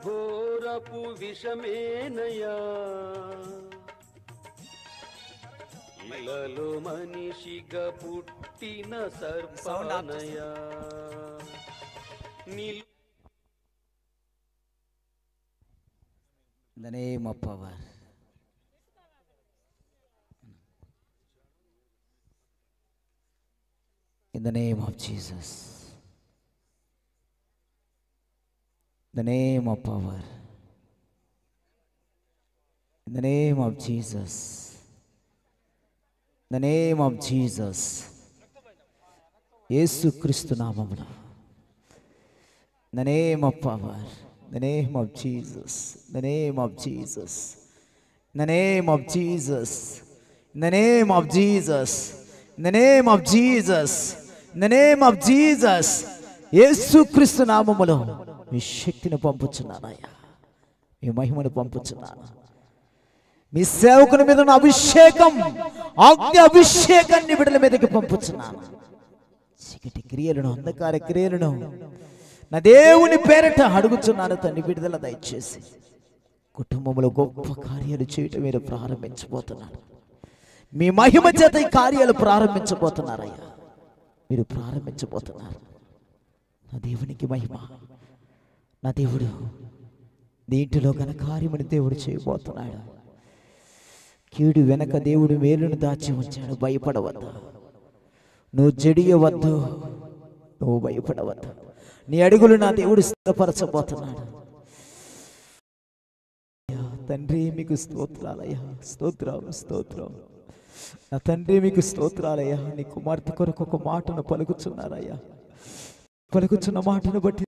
ఘోరపు విషమేనయా, ఇలలో మనిషిగా పుట్టిన సర్పానయా. In the name of power. In the name of Jesus. In the name of power. In the name of Jesus. In the name of Jesus. Yesu Christu namamuna. In the name of power. In the name of Jesus. In the name of Jesus. In the name of Jesus. In the name of Jesus. In the name of Jesus. In the name of Jesus. యేసు క్రీస్తు నామములో మీ శక్తిని పంపుచున్నానయ్యా, మీ మహిమను పంపుచున్నాను. మీ సేవకుని మీద ఉన్న అభిషేకం, ఆజ్ఞ అభిషేకాన్ని బిడ్డల మీదకి పంపుచున్నాను. చీకటి క్రియలను, అంధకార క్రియలను నా దేవుని పేరట అడుగుచున్నాను తండ్రి. విడుదల దయచేసి కుటుంబంలో గొప్ప కార్యాలు చేయటం మీరు ప్రారంభించబోతున్నారు. మీ మహిమ చేత ఈ కార్యాలు ప్రారంభించబోతున్నారయ్యా, మీరు ప్రారంభించబోతున్నారు. నా దేవునికి మహిమ. నా దేవుడు దీంట్లో ఘన కార్యముని దేవుడు చేయబోతున్నాడు. కీడు వెనక దేవుడు మేలును దాచి ఉంచాడు. భయపడవద్దు, నువ్వు జడియవద్దు, నువ్వు భయపడవద్దు. నీ అడుగులు నా దేవుడు స్థిరపరచబోతున్నాడు. తండ్రి మీకు స్తోత్రాలయ్యా, స్తోత్రం స్తోత్రం. నా తండ్రి మీకు స్తోత్రాలయ్యా. నీ కుమార్తె కొరకు ఒక మాటను పలుకుచున్నారయ్యా. పలుకుచున్న మాటను బట్టి